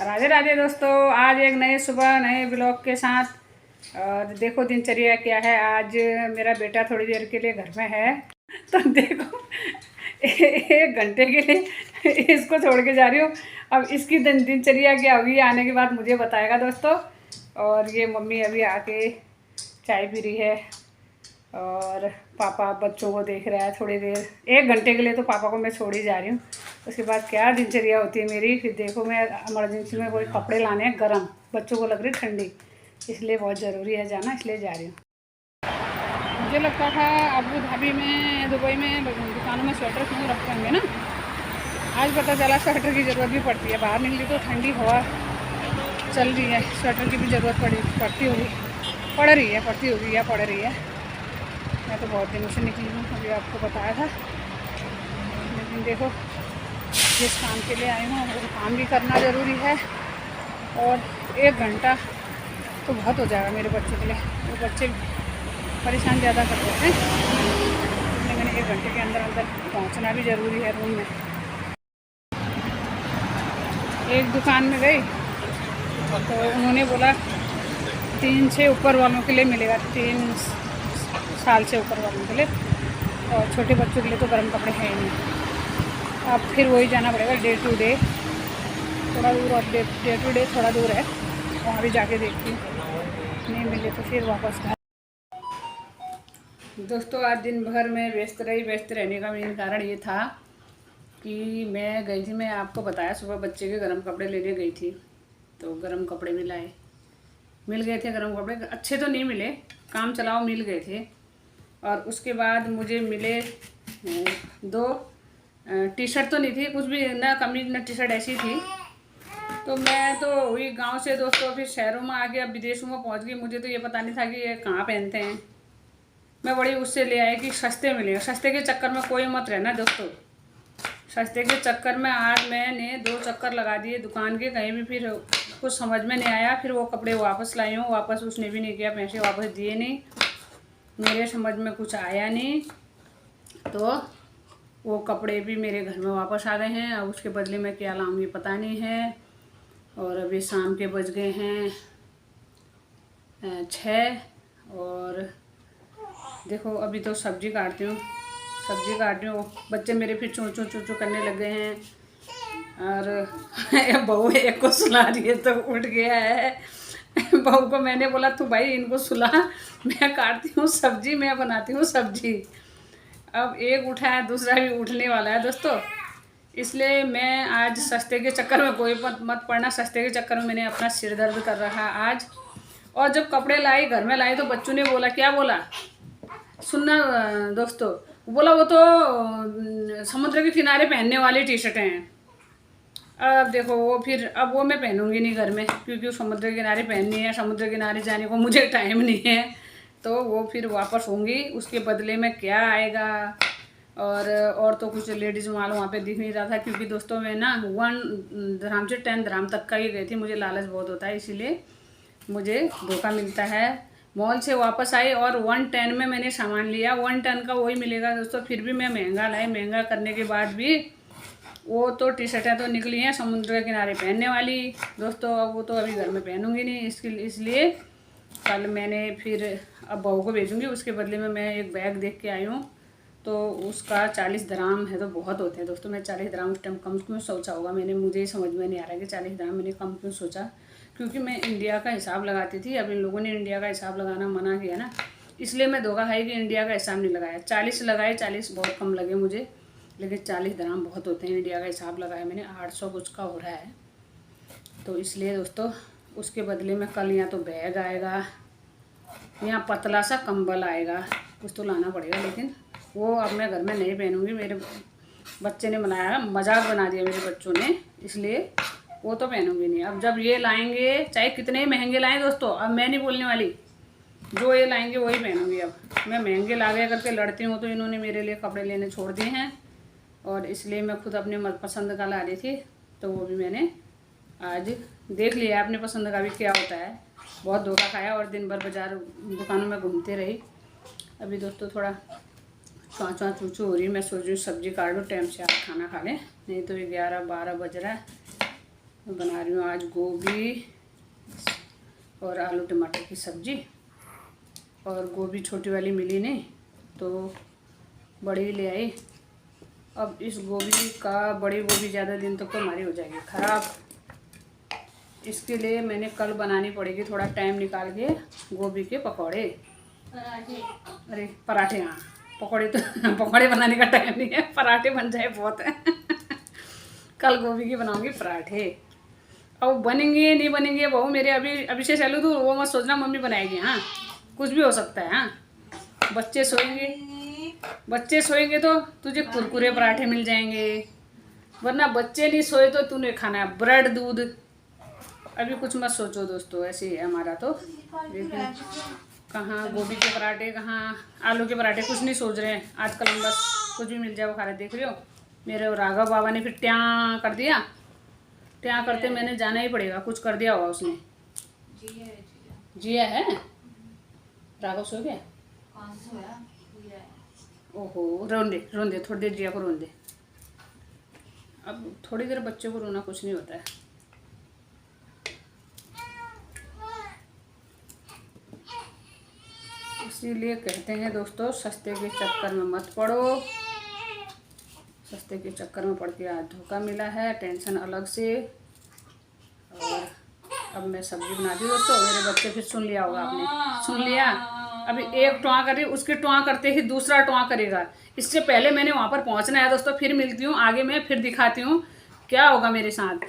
राधे राधे दोस्तों, आज एक नए सुबह नए ब्लॉग के साथ। और देखो दिनचर्या क्या है। आज मेरा बेटा थोड़ी देर के लिए घर में है, तो देखो 1 घंटे के लिए इसको छोड़ के जा रही हूँ। अब इसकी दिनचर्या क्या होगी आने के बाद मुझे बताएगा दोस्तों। और ये मम्मी अभी आके चाय पी रही है और पापा बच्चों को देख रहा है थोड़ी देर। 1 घंटे के लिए तो पापा को मैं छोड़ ही जा रही हूँ। उसके बाद क्या दिनचर्या होती है मेरी, फिर देखो मैं इमरजेंसी में कोई कपड़े लाने हैं गर्म, बच्चों को लग रही ठंडी, इसलिए बहुत ज़रूरी है जाना, इसलिए जा रही हूँ। मुझे लगता था अबू धाबी में, दुबई में दुकानों में स्वेटर क्यों रखते होंगे ना, आज पता चला स्वेटर की ज़रूरत भी पड़ती है। बाहर निकली तो ठंडी हवा चल रही है, स्वेटर की भी ज़रूरत पड़ती होगी, पड़ रही है, पड़ती होगी या पड़ रही है। मैं तो बहुत दिनों से निकली हूँ, अभी आपको बताया था। लेकिन देखो जिस काम के लिए आई हूँ वो काम भी करना ज़रूरी है। और 1 घंटा तो बहुत हो जाएगा मेरे बच्चे के लिए, वो बच्चे परेशान ज़्यादा कर देते हैं, इसलिए मैंने 1 घंटे के अंदर अंदर पहुँचना भी ज़रूरी है रूम में। एक दुकान में गई तो उन्होंने बोला 3 से ऊपर वालों के लिए मिलेगा, 3 साल से ऊपर वालों के लिए, और छोटे बच्चों के लिए तो गर्म कपड़े हैं ही नहीं। अब फिर वही जाना पड़ेगा डे टू डे, थोड़ा दूर, और डे टू डे थोड़ा दूर है, वहाँ भी जाके देखती हूँ, नहीं मिले तो फिर वापस घर। दोस्तों आज दिन भर में व्यस्त रही। व्यस्त रहने का मेन कारण ये था कि मैं गई थी, मैं आपको बताया सुबह बच्चे के गर्म कपड़े लेने गई थी, तो गर्म कपड़े भी लाए, मिल गए थे गर्म कपड़े, अच्छे तो नहीं मिले, काम चलाओ मिल गए थे। और उसके बाद मुझे मिले 2 टी शर्ट, तो नहीं थी कुछ भी, ना कमीज ना टी शर्ट, ऐसी थी। तो मैं तो हुई गांव से दोस्तों, फिर शहरों में आ गया, विदेशों में पहुंच गई, मुझे तो ये पता नहीं था कि ये कहाँ पहनते हैं। मैं बड़ी उससे ले आई कि सस्ते मिलेगा, सस्ते के चक्कर में कोई मत रहना दोस्तों। सस्ते के चक्कर में आज मैंने 2 चक्कर लगा दिए दुकान के, कहीं भी फिर कुछ समझ में नहीं आया। फिर वो कपड़े वापस लाई हूँ, वापस उसने भी नहीं किया, पैसे वापस दिए नहीं, मेरे समझ में कुछ आया नहीं, तो वो कपड़े भी मेरे घर में वापस आ गए हैं। अब उसके बदले में क्या लाऊंगी पता नहीं है। और अभी शाम के बज गए हैं 6, और देखो अभी तो सब्जी काटती हूँ, बच्चे मेरे फिर चूँ चूँ चूँ चूँ करने लग गए हैं। और बहू एक को सुला रही है तो उठ गया है। बहू को मैंने बोला तू भाई इनको सुला, मैं काटती हूँ सब्जी, मैं बनाती हूँ सब्जी। अब एक उठा है, दूसरा भी उठने वाला है दोस्तों, इसलिए मैं आज सस्ते के चक्कर में कोई मत पड़ना। सस्ते के चक्कर में मैंने अपना सिर दर्द कर रखा आज। और जब कपड़े लाई, घर में लाई, तो बच्चों ने बोला, क्या बोला सुनना दोस्तों, बोला वो तो समुद्र के किनारे पहनने वाली टी शर्टें हैं। अब देखो वो फिर, अब वो मैं पहनूंगी नहीं घर में, क्योंकि समुद्र के किनारे पहननी है, समुद्र के किनारे जाने को मुझे टाइम नहीं है, तो वो फिर वापस होंगी। उसके बदले में क्या आएगा। और तो कुछ लेडीज़ माल वहाँ पे दिख नहीं रहा था, क्योंकि दोस्तों मैं ना 1 dirham से 10 dirham तक का ही गई थी, मुझे लालच बहुत होता है, इसीलिए मुझे धोखा मिलता है। मॉल से वापस आई और 110 में मैंने सामान लिया, 110 का वही मिलेगा दोस्तों, फिर भी मैं महंगा लाई। महंगा करने के बाद भी वो तो टी शर्टें तो निकली हैं समुद्र के किनारे पहनने वाली दोस्तों, अब वो तो अभी घर में पहनूंगी नहीं, इसलिए कल मैंने फिर अब बहू को भेजूँगी। उसके बदले में मैं एक बैग देख के आई हूँ, तो उसका 40 dirham है, तो बहुत होते हैं दोस्तों। मैं 40 dirham उस टाइम कम क्यों सोचा होगा मैंने, मुझे ही समझ में नहीं आ रहा है कि 40 dirham मैंने कम क्यों सोचा, क्योंकि मैं इंडिया का हिसाब लगाती थी। अब इन लोगों ने इंडिया का हिसाब लगाना मना किया ना, इसलिए मैं धोखा खाई कि इंडिया का हिसाब नहीं लगाया। 40 लगाए, 40 बहुत कम लगे मुझे, लेकिन 40 dirham बहुत होते हैं। इंडिया का हिसाब लगाया मैंने, 800 कुछ का हो रहा है, तो इसलिए दोस्तों उसके बदले में कल या तो बैग आएगा या पतला सा कंबल आएगा, कुछ तो लाना पड़ेगा। लेकिन वो अब मैं घर में नहीं पहनूंगी, मेरे बच्चे ने बनाया, मजाक बना दिया मेरे बच्चों ने, इसलिए वो तो पहनूंगी नहीं। अब जब ये लाएंगे, चाहे कितने ही महंगे लाएं दोस्तों, अब मैं नहीं बोलने वाली, जो ये लाएंगे वही पहनूंगी। अब मैं महंगे ला गया करके लड़ती हूँ, तो इन्होंने मेरे लिए कपड़े लेने छोड़ दिए हैं, और इसलिए मैं खुद अपने पसंद का ला रही थी, तो वो भी मैंने आज देख लिया अपने पसंद का भी क्या होता है। बहुत धोखा खाया और दिन भर बाज़ार दुकानों में घूमते रही। अभी दोस्तों थोड़ा चुआ चुआ चूचू हो रही, मैं सोच रही हूँ सब्जी काट लूँ, टाइम से आप खाना खा लें, नहीं तो 11-12 बज रहा है। मैं बना रही हूँ आज गोभी और आलू टमाटर की सब्ज़ी। और गोभी छोटी वाली मिली नहीं तो बड़ी ले आई। अब इस गोभी का, बड़ी गोभी ज़्यादा दिन तक तो हमारी हो जाएगी ख़राब। इसके लिए मैंने कल बनानी पड़ेगी थोड़ा टाइम निकाल के गोभी के पकौड़े, अरे पराठे। हाँ पकौड़े तो पकौड़े बनाने का टाइम नहीं है, पराठे बन जाए बहुत है। कल गोभी की बनाऊंगी पराठे। अब बनेंगे नहीं बनेंगे बहू मेरे अभी से चालू तो वो मत सोचना मम्मी बनाएगी। हाँ कुछ भी हो सकता है। हाँ बच्चे सोएंगे तो तुझे कुरकुरे पराठे मिल जाएंगे, वरना बच्चे नहीं सोए तो तूने खाना है ब्रेड दूध। अभी कुछ मत सोचो दोस्तों, ऐसे ही है हमारा तो। लेकिन कहाँ गोभी के पराठे, कहाँ आलू के पराठे, कुछ नहीं सोच रहे हैं आजकल हम। बस कुछ भी मिल जाए वो खा रहे। देख रहे हो मेरे राघव बाबा ने फिर ट्यां कर दिया। ट्यां करते मैंने जाना ही पड़ेगा, कुछ कर दिया होगा उसने। जिया है राघव सो गया। ओहो रोंदे थोड़ी देर जिया को रोंदे। अब थोड़ी देर बच्चों को रोना कुछ नहीं होता है। इसीलिए कहते हैं दोस्तों सस्ते के चक्कर में मत पड़ो। सस्ते के चक्कर में पड़ के आज धोखा मिला है, टेंशन अलग से। और अब मैं सब्जी बना दी दोस्तों। मेरे बच्चे फिर सुन लिया होगा आपने, सुन लिया। अभी एक टुआ कर रही, उसके टुआ करते ही दूसरा टुआ करेगा। इससे पहले मैंने वहाँ पर पहुँचना है दोस्तों। फिर मिलती हूँ आगे, मैं फिर दिखाती हूँ क्या होगा मेरे साथ।